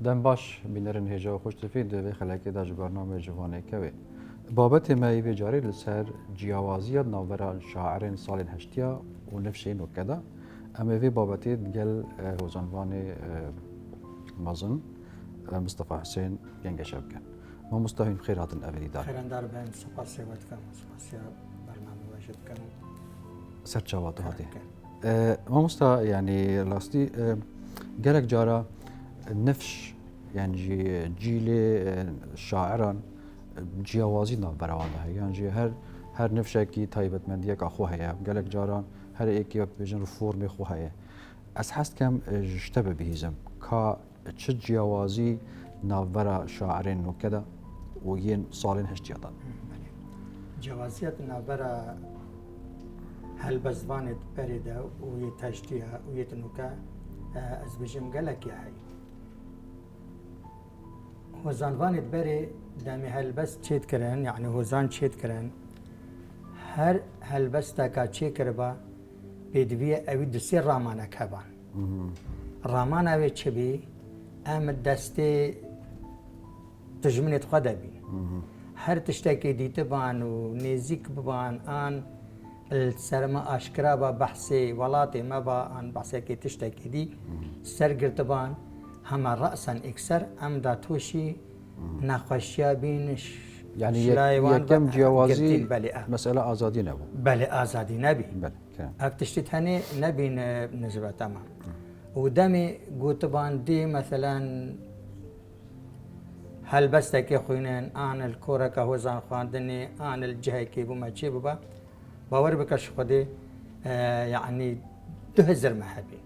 دم باش بینرن هجا خوش تفید دوی خلاکی دا برنامه جوانه کوی بابت ما به جاری لسر جیاوازی ناورا شاعرین سال هشتیا و نفشین و کدا اما وی بابتی گل وزنوان مازن مصطفى حسين ينقى شبكة ما مستهين خيرات الأبدي دار خيرا دار بين سپاس وقتكم سپاس برنامه وجدكم سر جوات هذه ما مستا يعني لاستي جالك جارا نفش يعني جيل شاعرا جیاوازی نابراوانه هی یعنی هر نفشه کی تایبت من دیگه آخو هیا جالك جارا هر ایکی وقت بيجن فرم خو هیا از حست کم اشتبه بهیزم که چه جیاوازی نابرا شاعرین و کدا و ین سالین هشتیا داد جوازیت نابرا هل بزبانت برده و یه تشتیه و یه تنوکه از بجم گلک یه هی هزانوانت بری دمی هل بس چید کرن یعنی هزان چید کرن هر هل بس تاکا چی کربا بدویه اوی دسی رامانه کبان رامان اوی چه بی ام دسته تجمنت خدا بی هر تشتکی دیده بان و نزیک بان آن السرما اشکرا با بحثی ولاتی ما با آن بحثی که تشتکی دی سرگرد بان همه رأسا اکثر ام دا توشی نخوشیا بینش يعني يكم جوازي مسألة آزادي نبو بله آزادي نبي بله افتشتت هني نبي نسبة تمام ودمي قلت بان دي مثلا هل بس تكي خوينين انا الكورة كهوزان خواندني انا الجهة كي بما تشي بابا باور بكش خدي يعني تهزر محبي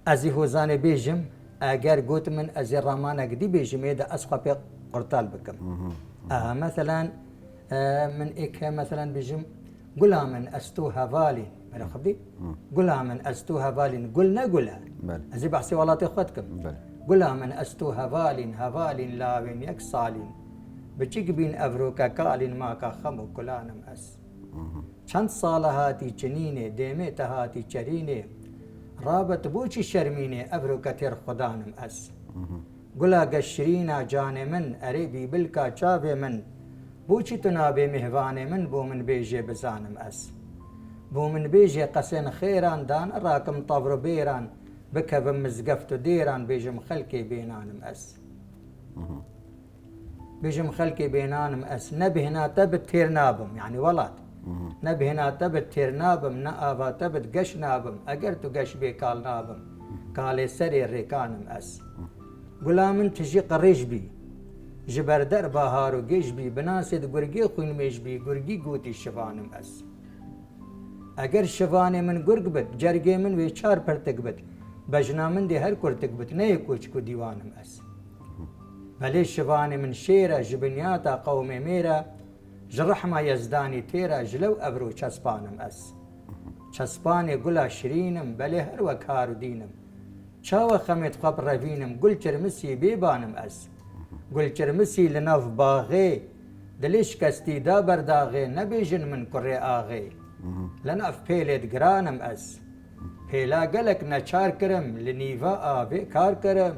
ازي هوزاني بيجم اگر قلت من ازي رامانا قدي بيجم يدا اسقى في قرطال بكم مثلا من إيك مثلا بيجم غلاما أستوها فالين أنا خبدي غلاما أستوها فالين قلنا قلها أزي بحسي والله تأخذكم غلاما أستوها فالين هفالين لاوين يكسالين بتشيك بين أفروكا كالين ماكا خمو كلانم أس چند سال هاتي جنيني ديميت هاتي چريني رابط بوچي شرميني أفروكا تير خدانم أس گلا گشرینا جان من اريبي بلکا چاو من بوچی تنابه مهوان من بو من بیجه بزانم اس بو من بیجه قسن خیران دان راکم طور بیران بکبم مزگفت دیران بیجم خلقی بینانم اس بیجم خلقی بینانم اس نبهنا تبت تیر نابم يعني ولاد نبهنا تبت تیر نابم نآبا تبت گش نابم اگر تو گش بیکال نابم کال سری ریکانم اس غلامن تجي قريش بي جبر در بهارو جيش بي بناسد گرگي خوين ميش بي گرگي گوتي شفانم اس اگر شفانه من گرگ بد جرگي من وي چار پرتك بد بجنا من دي هر کرتك بد نه کوچ کو ديوانم اس بلي شفانه من شيرا جبنياتا قوم ميرا جرحما يزداني تيرا جلو ابرو چسپانم اس چسپانه گلا شرينم بلي هر وكارو دينم چاوه خمت خب روینم گل چرمسی بیبانم اس گل چرمسی لناف باغی دلش کستی دا برداغی نبیجن من کره آغی لناف پیلت گرانم اس پیلا گلک نچار کرم لنیوا آوه کار کرم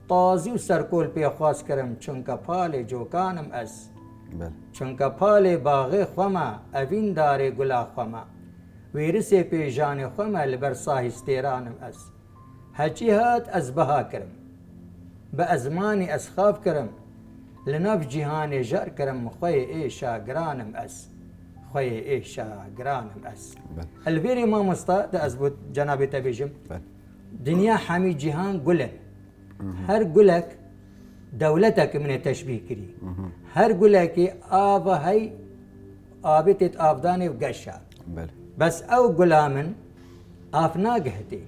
تازی و سرکول پی خواست کرم چونکا پال جوکانم اس چونکا پال باغی خما اوین داره گلا خما ویرسی پی جان خما لبرساهی ستیرانم اس هچی هات از بها کرم به ازمانی از خاف کرم لنف جهان جار کرم خوی ایشا گرانم اس خوی ایشا گرانم اس الویری ما مستا ده از بود جناب تبیجم دنیا حمی جهان گلن هر گلک دولتك من تشبيه كري هر گلکی آب هی آبتت آبداني وقشا بس او گلامن آفنا قهتي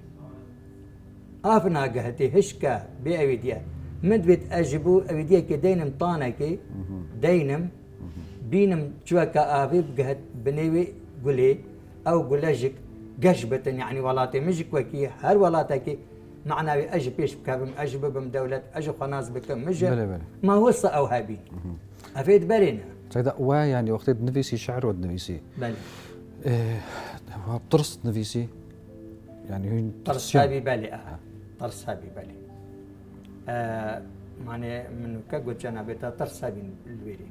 آفنا قهتي هشكا بأويديا مدبت أجبو أويديا كدينم طانكي دينم بينم جواكا آبي بقهت بنيوي قولي أو قولجك قشبة يعني ولاتي مجك وكي هر ولاتكي معناوي أجب بيش بكابم أجب بم دولة أجب خناص بكم مجر ما وصى أو هابين أفيد برينا سيدا يعني وقت نفيسي شعر ودنفيسي بل طرس نفيسي يعني طرس هابي بالي طرس هابي بالي يعني من كقول جنابته ترسى بين البيري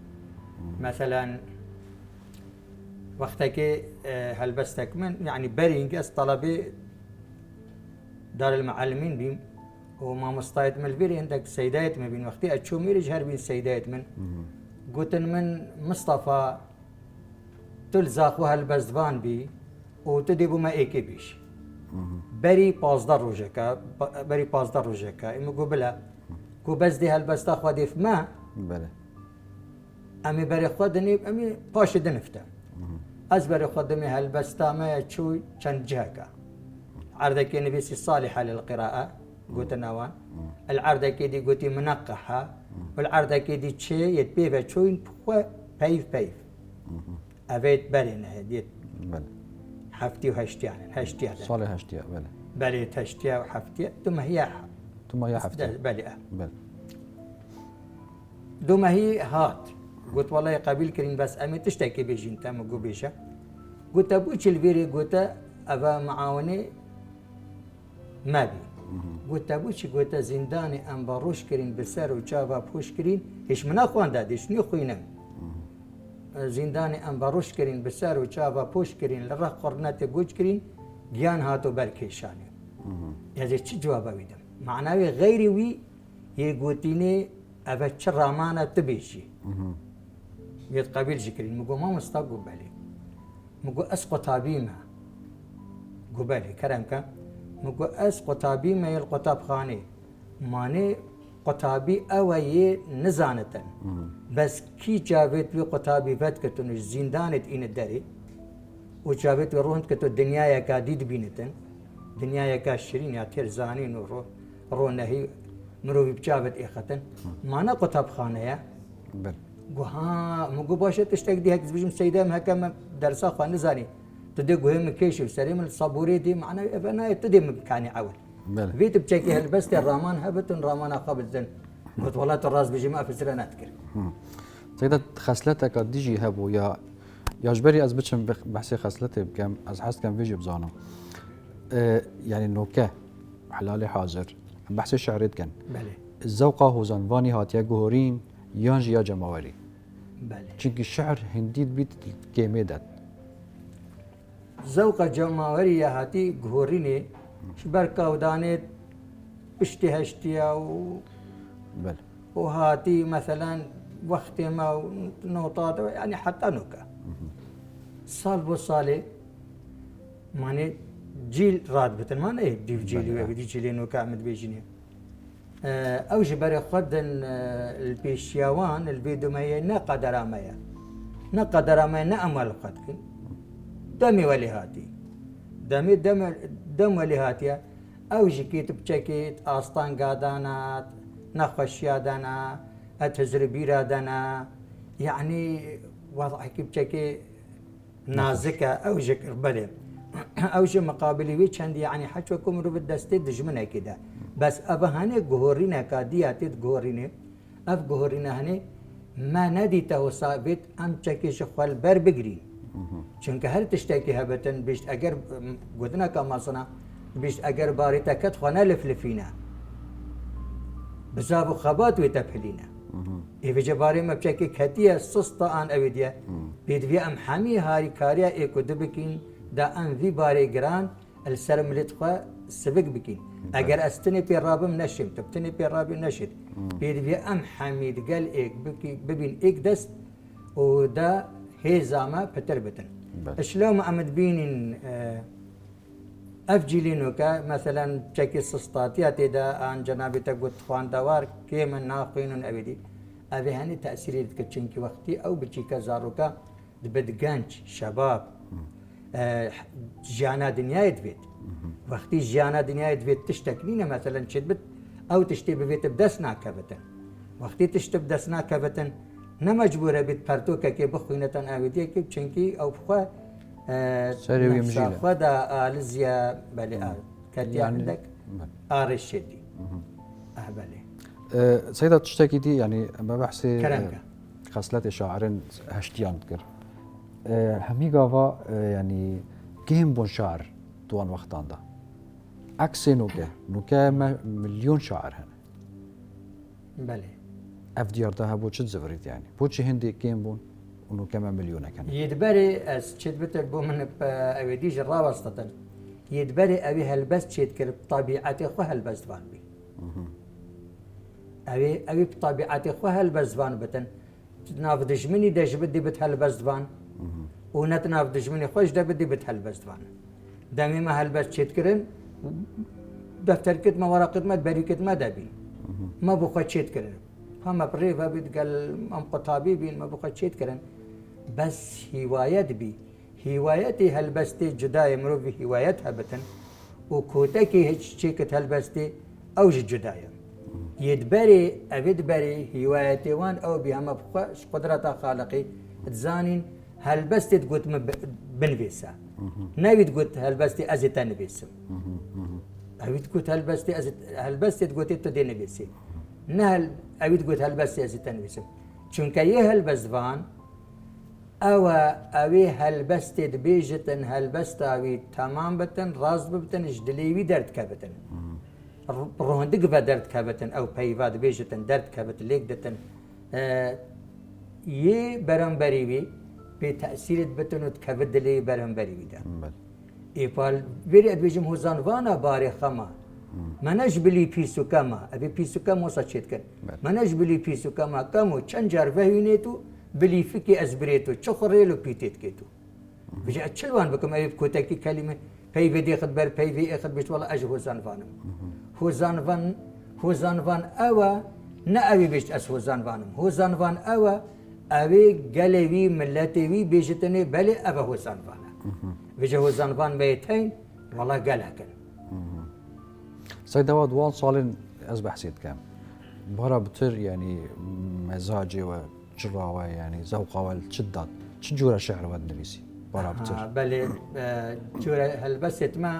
مثلا وقتك هلبستك من يعني برينجس طلبي دار المعلمين بيم وما مستايت من البيري عندك سيدايت ما بين وقتي اتشو ميرج هربين سيدايت من قلت من مصطفى تلزاق وهالبزبان بي وتدبو ما ايكي بيش بري بازدار روجكا بري بازدار روجكا اما قبلها كو بس دي هالبستا خودي في ما بله امي بري خودني امي باش دنفتا از بري خودمي هالبستا ما تشوي كان جاكا عرضك نبيسي صالحة للقراءة قلت نوان العرضة كيدي قلتي منقحة والعرضة كيدي تشي يتبيفا تشوين بيف أبيت برينا هديت بله حفتي وهشتي يعني هشتي هذا صالح اشتياء بله بلي هشتي وحفتي ثم هي ثم يا حفتي بلي بله ثم هي هات قلت والله قبيل كريم بس أمي تشتكي بيجي انت مقو بيشا قلت أبوش الفيري قلت أبا معاوني ما بي قلت أبوش قلت زنداني أم باروش كرين بسر وشابا بوش كرين إيش من أخوان داديش نيو خوينم زنداني أم باروش كرين بسر وشابا بوش كرين لره قرنات جوج كرين جيان هاتو بركيشاني يعني شو جواب أبيدم معناه غيري وي يقولتيني أبا شرامانة تبيشي يتقابل جكرين مقو ما مستقبل بالي مقو أسقط بيما قبالي كرمك مقو أسقط بيما يلقطاب خاني ماني قطابي أوي نزانة بس كي جابت بي قطابي فات كتون زندانة إن الداري وجابت روحن كتو الدنيا يكاديد بينتن دنيا يكاشرين يا ترزانين وروح نهي مروي بجابت إخوتن ما أنا قطاب خانة يا بله ها مو باشه تشتاق دي هيك بيجم سيده ما كم درسا خو نزاني تدي قهم كيش سليم الصبوري دي معنا انا تدي مكاني عول بله بيت بتشكي هلبست الرامان هبت رامان قبل قلت والله الراس بيجي ما في سنه اذكر سيدة خصلتك ديجي هبو يا جبري از بتشم بحسي خصلتي بكم از حس كم فيجي بزانو يعني نوكه حلالي حاضر بحسي شعريت كان بله الزوقه هو زنفاني هاتيا جوهرين يانجي يا جماوري بله چونكي الشعر هنديد بيت كيميدات ذوق جماوري هاتي غوريني شبركا ودانت بشتي هشتيا بله وهاتي مثلا وقت ما نوطات يعني حتى نوكا صال بوصالي ماني جيل راتبة ما نه ديف جيلي ودي جيلي نوكا عمد بيجيني او جبر خدن البيشيوان البيدو ماي نقدر ما نأمل قدك دمي ولي هاتي دم ولي هاتيا او جكيت بشكيت استان قادانات نخشيادنا اتزربي رادنا يعني وضعك بشكي نازكه او جكر بلي او شيء مقابلي ويش عندي يعني حكوكم رو بالدستي دجمنه كده بس ابا هني جهورينا كادياتي جهورينا اف جهورينا هني ما نديته ثابت ام تشكي شخوال بر بجري چونك هل تشتكي هبتن بيشت اگر قدنا كما صنا بيشت اگر باريتا كت خنا لفلفينا بزاب خبات وتبهلينا إذا جباري ما بشكي كتيا سسطة آن أبدية بيدوي أم حمي هاري كاريا إيكو دبكين دا أن في باري جران السرم لتقى سبق بكين أجر أستني بيرابم نشم تبتني بيرابم نشد بيدوي أم حميد قال إيك بكي ببين إيك دست ودا هي زاما بتربتن شلون أمد بين أفجلينوكا مثلا بشكل سسطاتياتي دا أن جنابي تقول خوان دوار كيما ناقين أبدي أبي هني تأثيري تكتشنكي وقتي أو بتشيكا زاروكا دبدقانش شباب جانا دنيا يدفيت وقتي جانا دنيا يدفيت تشتكلينا مثلا شدبت أو تشتي ببيت بدسنا كبتن وقتي تشتي بدسنا كبتن نمجبورة بيت بارتوكا كي بخوينة أبدي كي بتشنكي أو بخوا سري ويمجيله خدا آلزيا بالي كتي يعني عندك الشدي بالي سيدة تشتكي دي يعني ما بحسي كلامك خصلات شاعرين هشتيان تكر همي قافا يعني كيهم بون شعر طوان وقتان ده عكس نوكا مليون شاعر هنا بله اف ديار ده بو تشد زفريت يعني بو تشي هندي كيم بون انه كمان مليون كان يدبري اس تشد بتر بو من اويديج الراوستة يدبري ابي هالبس تشد كر بطبيعتي خو هالبس فان بي ابي بطبيعتي خو هالبس فان بتن نافدش مني دش بدي بتهالبس فان ونتنافدش مني خوش ده بدي بتهالبس فان دامي ما هالبس تشد كرن دفتر كت ما ورقة ما بريكت ما دبي ما بخو تشد كرن فما بريفا بتقال ام قطابي بين ما بخو تشد كرن بس هوايات بي هوايتي هلبستي جداي مرو في هوايتها بتن وكوتكي هيك شيكت هلبستي اوج جدايا يدبري ابدبري هوايتي وان او بها ما بخوش قدرة خالقي تزانين هلبستي تقول بنفيسا نبي تقول هلبستي ازي تنفيسم ابي تقول هلبستي تقول تدي نفيسي نهل ابي تقول هلبستي ازي تنفيسم چونك هلبزفان او اوي هلبست بيجتن هلبست اوي تمام بتن راز بتن جدليوي درد كبتن روندق بدرد كبتن او بيفاد بيجتن درد كبت ليك دتن ي برنبريوي بتأثير بتن وتكبد لي برنبريوي ده ايبال بيري ادبيجم هوزان وانا باري خما مناج بلي بيسو كما ابي بيسو كما وصشيت كن مناج بلي بيسو كما كمو چنجار فهينيتو بلي فيكي ازبريتو تشخريلو بيتيت كيتو بيجي اتشلوان بكم اي كوتاكي كلمه في فيدي خد بر في اخذ بيش والله اجي هوزان فانم هوزان فان اوا نا ابي بيش اس هوزان فانم هوزان فان اوا ابي قلبي ملتي بيجتني بلي ابا هوزان فانا بيجي هوزان فان بيتين والله قالها كان سيد واد وان صالين اصبح سيد كام برا بتر يعني مزاجي وجراوه يعني ذوقه والشدات شجورة شعر واد نبيسي برا بتر بلي جورة هلبس يتما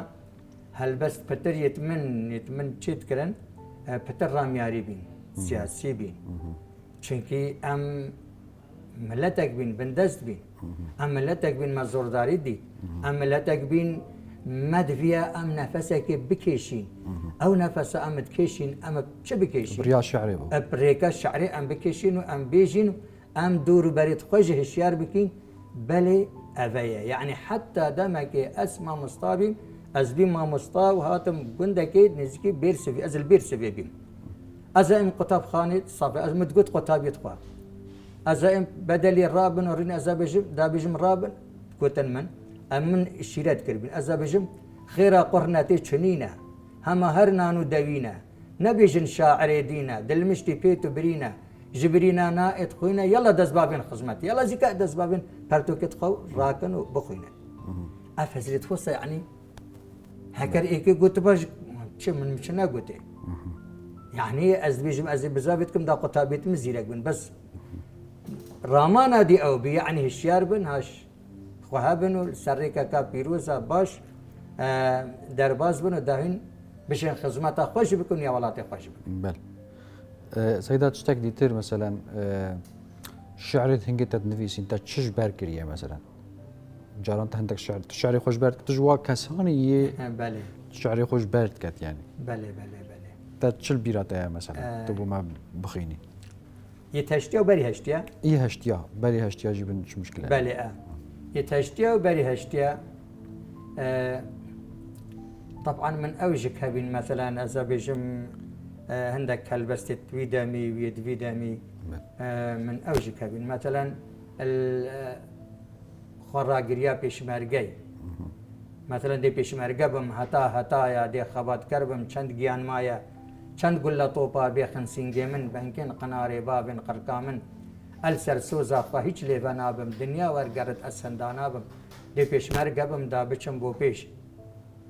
هلبس بتر يتمن تشيت كرن بتر رامياري بين سياسي بين چونكي ام ملتك بين بندست بين ام ملتك بين مزورداري دي ام ملتك بين مدفيا ام نفسك بكيشين او نفس ام تكيشين ام شو بكيشين بريا شعري بو بريكا شعري ام بكيشين ام بيجين ام دور بريد خوجه هشيار بكين بلي افيا يعني حتى دمك اسمى مصطابي ازبي ما مصطا وهاتم قندكي نزكي بيرسفي ازل بيرسفي بيم ازايم قطاب خاني صافي از متقوت قطاب يتخوا ازايم بدلي الرابن وريني ازابجم دابجم رابن قوتن من امن الشيرات كربين ازابجم خيرا قرناتي تشنينا هما هرنانو دوينا نبيجن شاعر دينا دلمشتي بيتو برينا جبرينا نائت خوينا يلا دزبابين خزمتي يلا زكاء دزبابين برتوكت خو راكن وبخوينا افزلت وصى يعني هكر ايكي قلت باش شو من مشنا قلت يعني ازبيجم ازي بزابتكم دا قطابيت مزيرك بن بس رامانا دي او بي يعني هشيار بن هاش خوهابنو سريكا كا بيروزا باش درباز بنو داهين بشين خدمتا خوش بكون يا ولاتي خوش بكون بل سيدات تشتك ديتر مثلا شعرت هنجت تنفيس انت تشش باركريه مثلا جارانت عندك شعري خوش بارت تجوا كساني بله شعري خوش بارت كت يعني بله بله بله تشل بيراتا مثلا تبو ما بخيني يتشتيا وبري هشتيا ايه هشتيا بري هشتيا جيبن شو مشكله بله يتشتيا وبري هشتيا طبعا من اوجك هبين مثلا اذا بيجم عندك هلبست فيدامي ويد فيدامي من اوجك هبين مثلا الخراجريا بيشمرجي مثلا دي بيشمرجه بم هتا يا دي خبات كربم چند گيان مايا چند گلا توپا بيخن سينجمن بنكن قناري بابن قرقامن السر سوزا فهيچ ليفنا بم دنيا ورگرت اسندانا بم دي بيشمرجه بم دا بچم بو پیش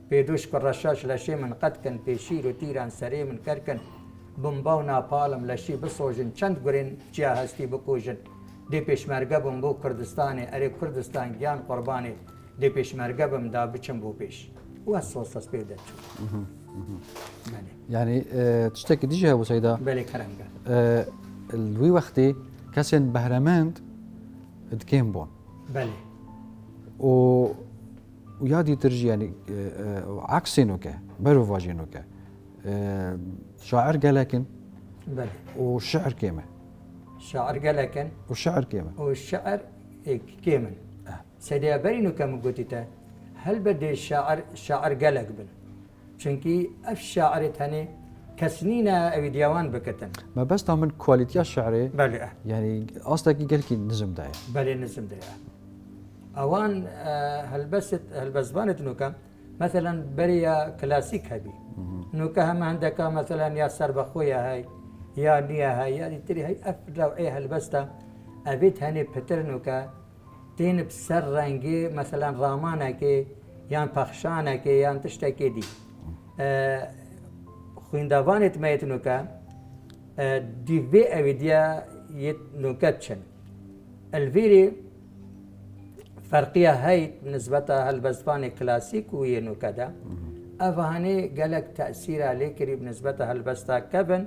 بيدوش كرشاش لشي من قد كن بيشير وتيران سري من كركن بمباونا بالم لشي بسوجن چند گرين جيا هستي بكوجن دي پێشمەرگە بم بۆ کوردستانی ئەرێ کوردستان گیان قوربانی دێ پێشمەرگە بم دا بچم بۆ پێش وە سۆسەس پێ دەچوو يعني تشتكي ديجي ابو سيدا بەێ کەرەنگە الوي وقتي كاسن بهرمند دكين بون بەێ ويادي ترجي يعني عكسينوكا برو فاجينوكا شاعر قالكن بله والشعر كيما شاعر قالكن والشعر كيما والشعر كيمن سيدي برينو كم قلت هل بدي شاعر قالك بن چونكي اف شاعر هني كسنينا او ديوان بكتن ما بس من كواليتي الشعري بله يعني قصدك قال لك نزم داير بله نزم ده اوان هل بس بانت نوكا مثلا بريا كلاسيك هبي نوكا هم عندك مثلا يا سربخويا هاي يا نيا هاي يا تري هاي افضل ايه هالبستا ابيت هني بترنوكا تين بسر رنگي مثلا رامانا كي يان پخشانا كي يان تشتكي دي خويندوانت ميت نوكا دي في ايديا يت نوكاتشن الفيري فرقية هاي بالنسبة هالبزباني كلاسيك وهي نوكدا أفهاني قالك تأثير عليك بالنسبة هالبستا كفن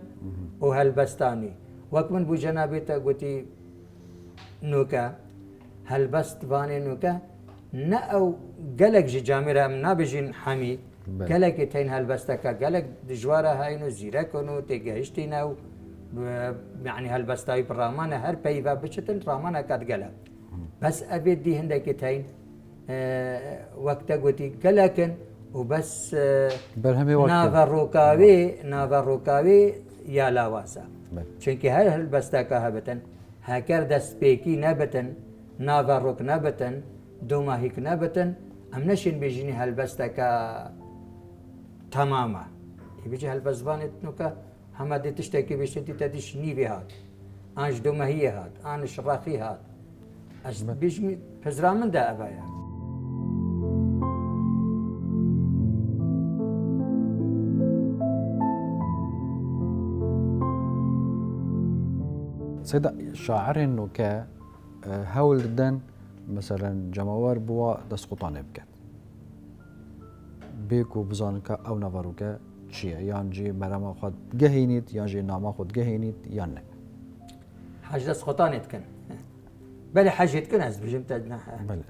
وهالبستاني وكمن بو جنابيتا قلتي نوكا هالبست باني نوكا نأو قالك جي جامرة من نابجين حمي قالك تين هالبستاكا قالك دجوارة هاينو زيركونو تيجهشتينو يعني هالبستاي برامانة هر بيفا بشتن رامانة كاد قالك بس أبيت دي هندك تين وقتا قلتي قالكن وبس نافا روكاوي يا لاواسا چونكي هر هالبستاكا هبتن هكر دست بيكي نبتن نافا روك نبتن دوما هيك نبتن ام نشين بيجيني هالبستاكا تماما يبيجي هالبزبانت نوكا هما دي تشتكي بشتي تديش نيفي هات انش دوما هي هات انش راخي هات اش بيجمي فزرا من دا ابايا سيدا شاعر انه ك هول دن مثلا جماوار بوا دسقطان بكت بيكو بزانك او نفروك شيء يعني جي مرما خد جهينيت يعني جي ناما خد جهينيت يعني حاج دسقطان يتكن بل حاج يتكن از بجمت اجناح بل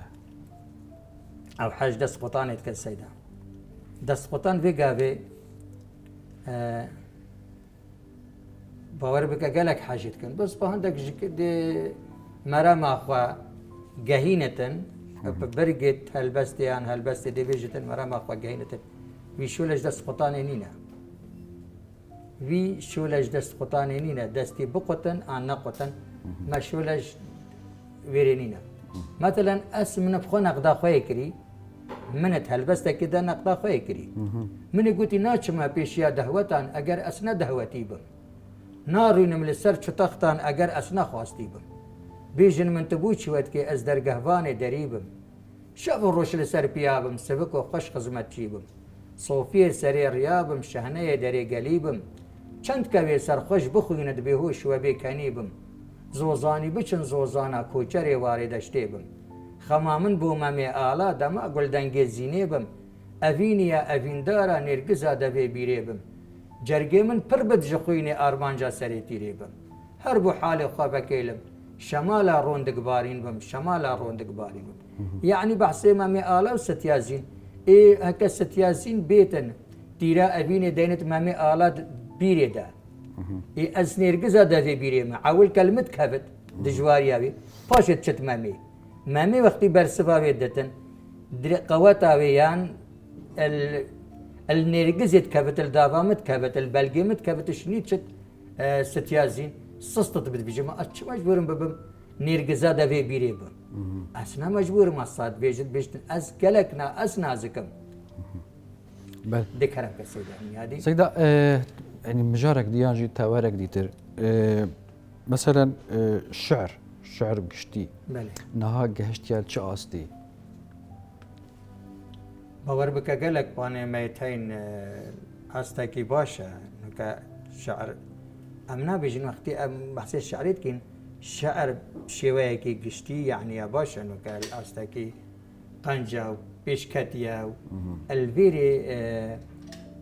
او حاج دسقطان يتكن سيدا دسقطان في قابي باور بك قالك حاجة كن بس بهندك دي مرا اخوا جهينة برقت هالبستيان هالبست دي بيجتن مرا اخوا جهينة وي شولج دست قطاني نينا وي شولج دست قطاني نينا دستي بقطن عن نقطن ما شولج ويرينينا مثلا اسم نفخو نقدا خويكري منت هالبسته كده نقدا خويكري من قلتي ناچما بيشيا دهوتان اگر اسنا دهوتي بم نارين من السر تختان اگر اسنا خواستی بم بیژن من تبوچ وقت که از درگهوان دریبم شب روش لسر پیابم سبک و خوش خدمت چیبم صوفی سری ریابم شهنه دری گلیبم چند کوی سرخوش بخویند بهوش و بیکنیبم زوزانی بچن زوزانا کوچری واردشتی بم خمامن بومم آلا دما گلدنگ زینیبم اوینیا اویندارا نرگزا دوی بیریبم جرگی من پر بد جخوینی آرمانجا سری تیریبم هر بو حال خواب کیلم شمالا روندق بارين بم شمالا روندق بارين بم يعني بحسي مامي آلا وستيازين هكا ستيازين بيتن تيرا أبيني دينت مامي آلا بيري دا از نرگزا دا في بيري ما عول كلمة كبت دجواريا بي باشت شت مامي وقتي برسفا بيدتن قواتا ويان النرگزت كبت الدافامت كبت البلقمت كبت شنيت شت ستيازين سستت بتبيجما أتش مجبورم ببم نيرجزا دا في بيريبم أسنا مجبورم أصاد بيجت بيجت أز كلكنا أز نازكم بل ذكرك السيدة هذه سيدة يعني مجارك ديانجي تاوارك ديتر مثلا الشعر بقشتي بله نها قهشتيال شو قصدي باور بك قالك وانا ميتين أستاكي باشا نكا شعر امنا بيجن وقتي بحث الشعريت كين شعر شويه كي قشتي يعني يا باشا انه قال استاكي قنجا بيشكتيا الفيري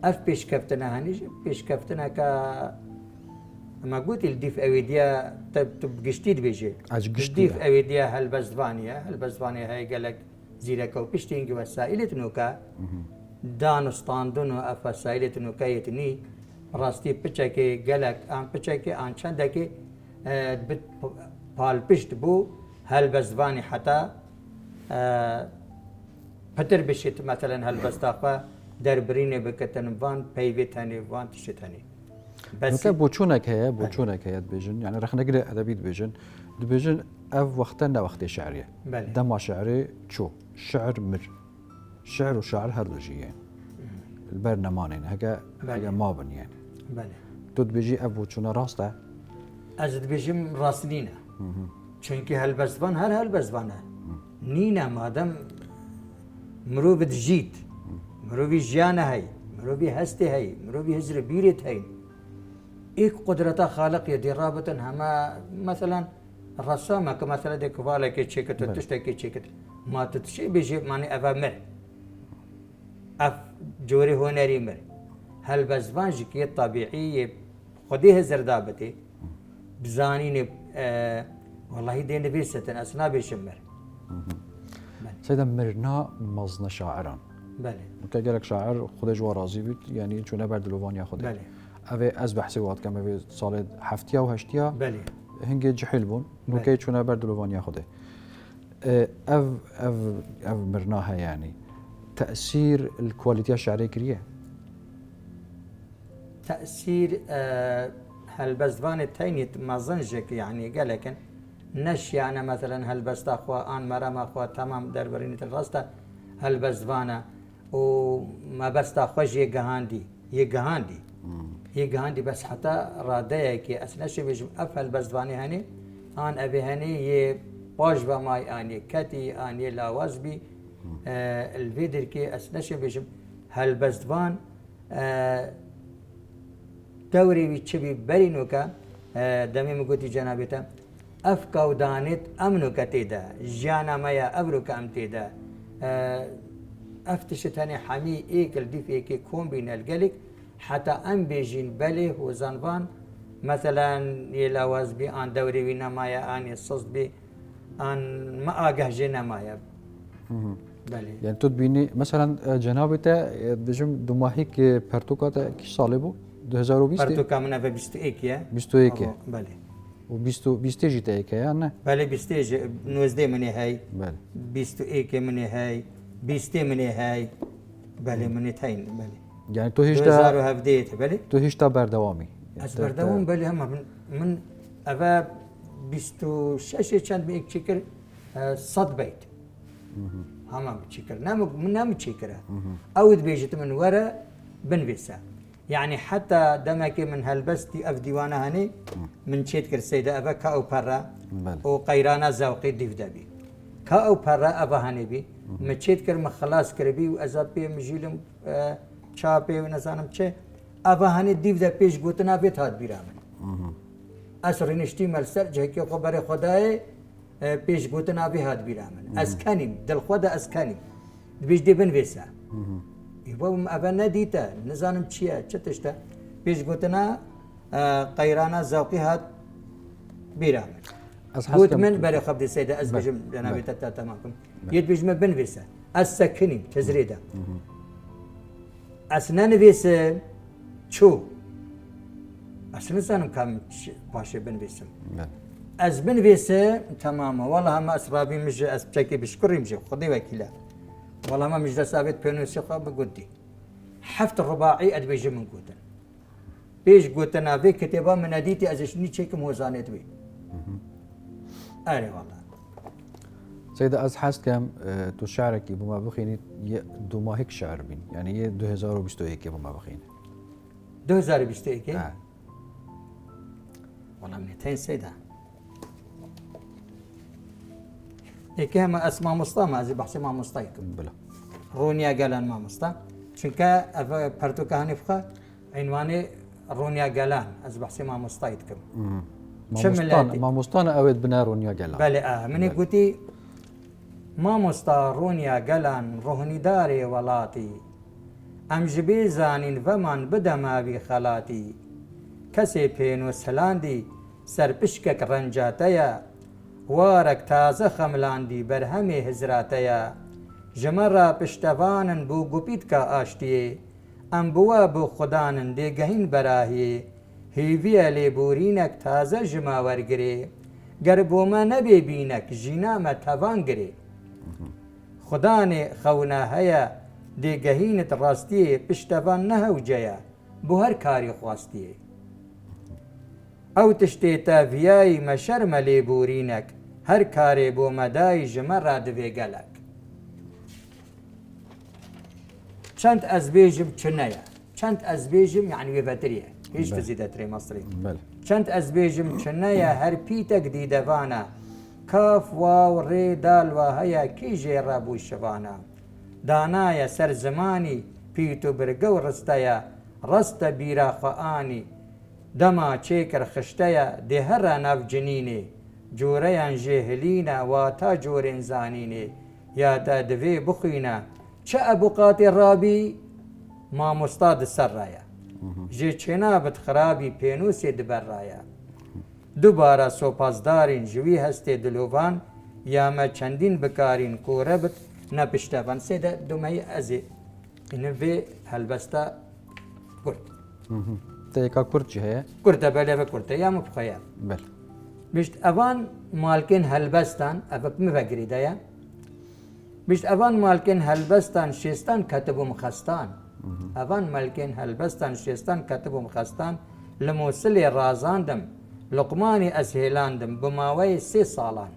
اف بيشكفتنا هنيج بيشكفتنا كا ما قلت الديف اويديا تب قشتي بيجي الديف اويديا هالبزفانيا هاي قالك زيركو بيشتينج وسائل نوكا دانستاندونو اف وسائل نوكا يتني ڕاستی پچێکی گەلک ئان پچێکی ئان چەندێکی پاڵپشت بوو هەلبەستوانی حتا پتر بشێت مەتەلەن هەلبەستاخوا دەربرینێ بکەتەنوان پەیوێت هەنێ وان تشت هەنێ بەکە بۆچوونێک هەیە بۆچوونێک هەیە دبێژن یعنی ڕخنەگرێ ئەدەبی دبێژن دبێژن ئەو وەختە نەوەختی شعریە دەما شعرێ چۆ شعر مر شعر و شعر هەردووژیە بەر نەمانێن هەگە مابن یێن تۆ دبێژی ئەو بۆچوونە ڕاستە ئەس دبێژم ڕاست نینە چونکی هەلبەستوان هەر هەلبەستوانە نینە مادەم مرۆڤت ژیت مرۆڤی ژیانە هەی مرۆڤی هەستی هەی مرۆڤی هزرە بیرێت هەین ئیک قدرەتە خالقیە دیڕابەتن هەمە مەسەلەن ڕەسامە کە مەسەلە دێک کوواڵێکی چێکت تشتێکی چێکت ماتە تشێ بێژێ مانێ ئەڤە مر ئەف جۆری هۆنەری مر هەلبەستوان ژکێ تابیعی خودی هەزر دابەتێ بزانینێ واللهی دێ نەبێستن ئەس نابێشم مر سەیدە مرنا مەزنە شاعران کە گەلێک شاعر خودش وا ڕازی بیت یعنی چوونە بەر دلۆڤانیا خودی ئەوێ ئەس بەحسی وات کەم ئەوێ ساڵێ هەفتیا و هەشتیا هەنگێ جحیل بوون نوکەی چوونە بەر دلۆڤانیا خودێ ئەv مرنا هەیە ینی تەسیر کوالیتیا شعرێ کریە تەسیر هەلبەستوانێت تاینیت مەزنژێک یعنی گەلێکن نەشیانە مەثلەن هەلبەستاخوا ئان مەرەماخوا تەمام دەربڕینیت ڕاستە هەلبەستوانە و مەبەستا خۆش یێگەهاندی یێگەهاندی یێگەهاندی بەس حتا ڕادەیەکی ئەس نەشێ بێژم ئەف هەلبەستوانی هەنێ ئان ئەبێ هەنێ یێ باش بە مای ئانێ کەتی ئانێ لاوازبی الوێ دەرکێ ئەس نەشێ بێژم هەلبەستوان دەورێوی چبی بەرینۆکە دەمێ مگوتی جەنابێتە ئەف کەودانێت ئەمنۆکە تێدا ژیانەمەیە ئەڤروکە ئەم تێدا ئەفتشت هەنێ حەمی ئێکل دیفێکی کۆمبی نەلگەلێک حتا ئەم بێژین بەلێ هۆزانوان مەثلەن یێلاوازبی ئان دەورێوی نەمایە ئانی سست بێ ئان مە ئاگەهژێ نەمایە یان تۆ بینی مەسەلەن جەنابێتە دژم دوماهیک پەرتوکاتە کی ساڵێ بوو 2020 پەرتوکە منە بە 21 21 بەێ و 20 تەیەکەیە نه بەێ 20 نوێزدە منێ هەی 21 منێ هەی 20 منێ هەی بەێ منێت هەین بەێ یعنی تۆ هێشتا هەفتێت بەێ تۆ هێشتا بەردەوامی ئەس بەردەوام بەێ هەمە من ئەڤە 26 چەند چی کرد 100 بیت هەمە بچی کرد من نامچی کرە ئەوت بێژێت من وەرە بنوێسە یعنی حتا دەمەکێ من هەلبەستی ئەف دیوانە هەنێ من چێت کرد سەیدە ئەڤە کا ئەو پەڕە ئەو قەیرانە زاوقی دیودەبی کا ئەو پەڕە ئەڤە هەنێبی من چێت کرد مە خلاص کردبی و ئەزا پێ مژیلم چاپێ و نەزانم چێ ئەڤە هەنێ دیودە پێش گوتنا بێت هات بیرا من ئەس ڕینشتی مەلسەر جێکی خۆ بەرێ خۆدایە پێش گوتنا بێ هات بیرا من ئەسکەنیم دڵخوادا ئەسکەنیم دبێژ دێ بنوێسە بۆم ئەڤە نەدیتە نزانم چییە چ تشتە پێش گوتنا قەیرانە زاوقی هات بیرا من گوت من بەرێ خەبدی سەیدە ئەس بێژم دەناوێتە تا تەماکم یەت بێژمە بنوێسە ئەس سەکنیم تەزرێدا ئەس نەنوێسە چوو ئەس نزانم کام پاشێ بنوێسم ئەس بنوێسە تەمامە وەڵە هەمە ئەسرابی مژە ئەس بچێکی بشکڕی مژێ خودی وەکیلە وەڵامە مژدە ساوێت پێنووسیخوا بگوتی هەفت ڕباعی ئەدبێژە من گوتن پێش گوتە ناوێ کتێبا منەدیتی ئەزشنی چێکم هۆزانێت وێ ئەرێ وەڵا سەیدە ئەس حەستکەم تۆ شارێکی بۆما بخێنیت دوماهێک شار بین یعنی 2021 بۆما بخێنێ 2021 وەڵام نێتەین سەیدا یەکە هەمە ئەس مامۆستا مازی بەحسی مامۆستایکم بڵە ڕۆنیا گەلان مامۆستا چونکە ئەڤە پەرتوکانی بخە عینوانێ ڕۆنیا گەلان ئەس بەحسی مامۆستایت کەم مامۆستانە ئەوێت بنە ڕۆنیا گەلان بەێ منێ گوتی مامۆستا ڕۆنیا گەلان ڕۆحنیدارێ وڵاتی ئەم ji بێ زانین vەمان بدەماوی خەڵاتی کەسێ پێنوە سەلاندی سەرپشکێک ڕەنجاتەیە وارەك تازە خەملاندی بەرهەمێ هزراتەیە ژەمەڕە پشتەوانن بوو گوپیت کە ئاشتیێ ئەم بووە بۆ خوددانن دێگەهین بەراهێ هیڤە لێبورینەك تازە ژما وەرگێ گەر بۆمە نەبێ بینەك ژینامە تەوانگرێ خوددانێ خەونە هەیە دێگەهینت ڕاستیە پشتەوان نەهەوجەیە بۆ هەر کاری خواستیە ئەو تشتێتە ڤیایی مەشەرمە لێبورینەك هەر کارێ بۆ مەدای ژمە ڕادوێ گەلک چەند ئەس بێژم چنەیە چەند ئەس بێژم یعنی وێبەتریە هیچ کەسی دەترێ مەسری چەند ئەس بێژم چنەیە هەر پیتەک دیدەوانە کاف واو ڕێ داڵوە هەیە کیژێ ڕەبوو شەوانە دانایە سەر زمانی پیت و برگە و ڕستەیە ڕستە بیراخەئانی دەما چێکر خشتەیە دێ هەرە ناوجنینێ جۆرەیان ژێهلینە وا تا جۆرێن زانینێ یادا دەوێ بخوینە چە ئەبوقاتی ڕابی مامۆستا دسەرڕایە ژێ چێنابت خراپی پێنووسێ دبەرڕایە دووبارە سۆپاسدارین ژوی هەستێ دلۆڤان یامە چەندین بکارین کۆرە بت نەپشتەوان سێدە دومەی ئەزێ ئینڤێ هەلبەستە کورد تێکا کورتی هەیە کورتە بەلێبە کورتە یامە بخۆیە بشت ئەوان مالکێن هەلبەستان ئەبە مڤەگریدەیە بشت ئەوان مالکێن هەلبەستان شێستان کەتبووم خەستان ئەوان مەلکێن هەلبەستان شێستان کەتبووم خەستان لە مۆسلێ ڕازاندم لقمانی ئەسهێلاندم بماوەی 3 ساڵان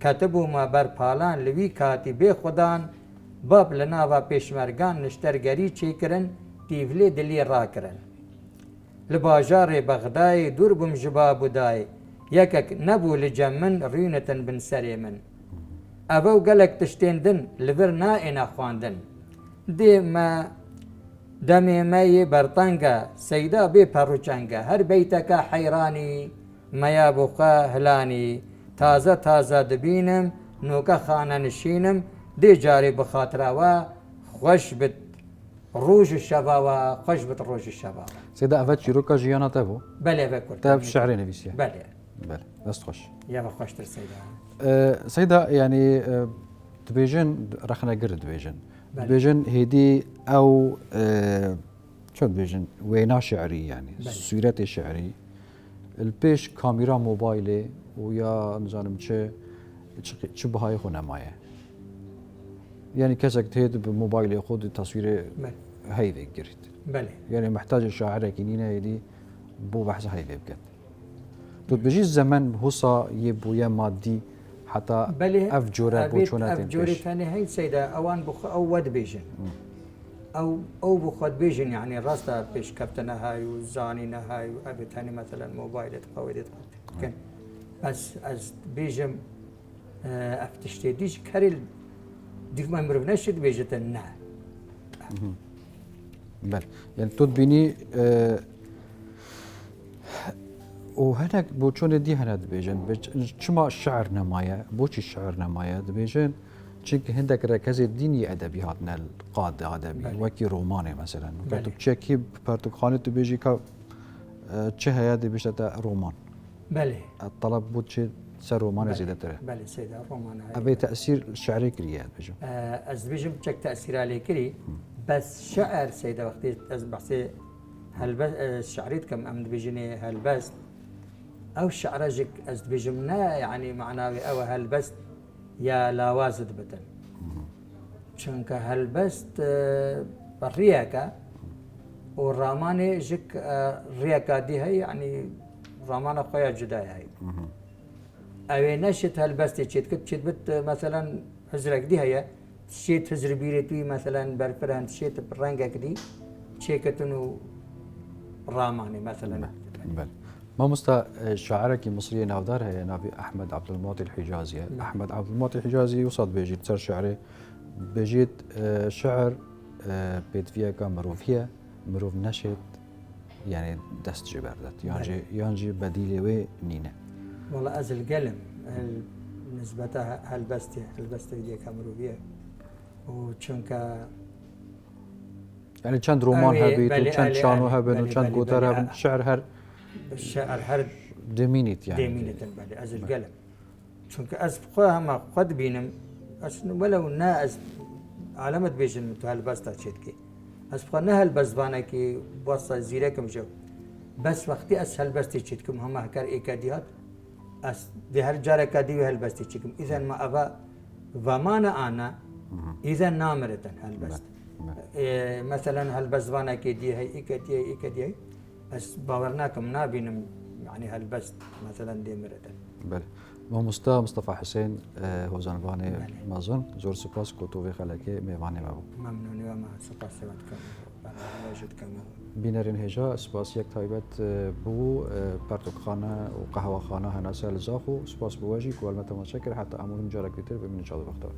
کەتبوومە بەرپالان لەوی کاتی بێ خوددان باب لە ناوە پێشمەرگان نیشتەرگەری چێکردن تیڤلێ دلی ڕاکردن لە باژارێ بەغدای دوور بووم ژبا بودای یەکێک نەبوو لە جەم من ڕوونەتن بن سەرێ من ئەوە و گەلێک تشتێندن لەبەر نائێنە خواندن دێمە دەمێمەیە بەرتەنگە سەیدا بێ پەڕوچەنگە هەر بەیتەکە حەیرانی مەیا بۆخە هلانی تازە تازە دەبینم نۆکە خانە نشینم دێ جارێ بخاتراوە خۆش بت ڕۆژ شەباوە خۆش بت ڕۆژی شەباوە سێدا ئەڤە چیرۆکە ژیانەتە بوو بەلێ بە کورد تا شعرێ نویسیە بەلێ دەست خۆش یا بە خۆشتر سەیدا سەیدا ینی دبێژن ڕەخنەگر دبێژن دبێژن هێدی ئەو چۆن دبێژن وێنا شعری ینی سوورەتی شعری پێش کامیرا مۆبایلێ و یا نزانم چ بەهای خۆ نەمایە يعني كذا تهد بموبايل ياخذ تصوير هيفي جريت بله يعني محتاج الشاعر كنينه دي بو بحث هيفي بجد تود بيجي الزمن هوصا يبويا مادي حتى افجوره بوشونات افجوره ثاني هي سيده اوان بخ او ود بيجن او بخد بيجن يعني راستا بيش كابتنا هاي وزانينا هاي وابي ثاني مثلا موبايل تقويدت كان بس از بيجم افتشتي ديش كارل ديك ما مرف نشد بيجت النا بل يعني تدبيني وهناك بوشون دي هنا دبيجن شما الشعر نمايا بوش الشعر نمايا دبيجن چونك هندك ركز الديني ادبي هاتنا القاد ادبي وكي روماني مثلا كتب تشيكي برتقالي دبيجي كا چه هيا دبيجتا رومان بله الطلب بوتشي سر رومان زيادة ترى بله سيدا رومان أبي تأثير الشعري كريه بيجو از بيجم تشك تأثير عليه كري بس شعر سيدا وقت از بحثي هل بس شعريت كم أمد بيجني هل بس أو الشعر جك از بيجمنا يعني معناه أو هل بس يا لا وازد بدن چونك هل بس برياكا والراماني جك رياكا دي هي يعني رامانا خويا جداي هاي اوه نشت هالبستي تشيت كت تشيت بت مثلا هزرك دي هي تشيت هزر بيرتوي مثلا برفران تشيت برنجك دي تشيكتنو راماني مثلا بل ما مستا شاعرك مصري نافدار هي نافي احمد عبد المعطي الحجازي احمد عبد المعطي الحجازي وصاد بيجيت سر شعري بيجيت شعر بيت فيها كمروفيه مروف نشت يعني دست جبردت يانجي بديلي وي نينا والله از القلم نسبتها هالبستي دي كامروفيه وچونك يعني چند رومان هبيت وچند شانو هبن وچند قوتر هبن شعر هر دمينيت يعني دمينيت بالي از القلم چونك از خوها ما قد بينم ولو نا از علامة بيجن هالبستا تشيتكي از بخوانه هالبزبانه کی واسه زیره کم جو بس وقتی از هالبستی چیت کم همه کار ایکادیات از ده هر جاره کدی و هالبستی چیکم اذا ما ابا و ما انا اذا نامرتن هالبست مثلا هالبزبانه کی دی هي ایکادی بس باورناكم نابینم يعني هالبست مثلا دي مرتن بله مامۆستا مصطفى حسين هۆزانبانێ مەزن زۆر سپاس کۆتۆڤێ خەلەکێ میێوانێ مەبوو ممنونی و ما سپاس کەم بەڕێژت کەمەوە بینەرین هێژا سپاسیەک تایبەت بوو پەرتوکخانە و قەهەوەخانە هەناسە لە زاخ و سپاس بۆژی کوالمە تەماشا کرد حتا ئەمورم جارێک دیتر ببینین چاڵ بەختەوە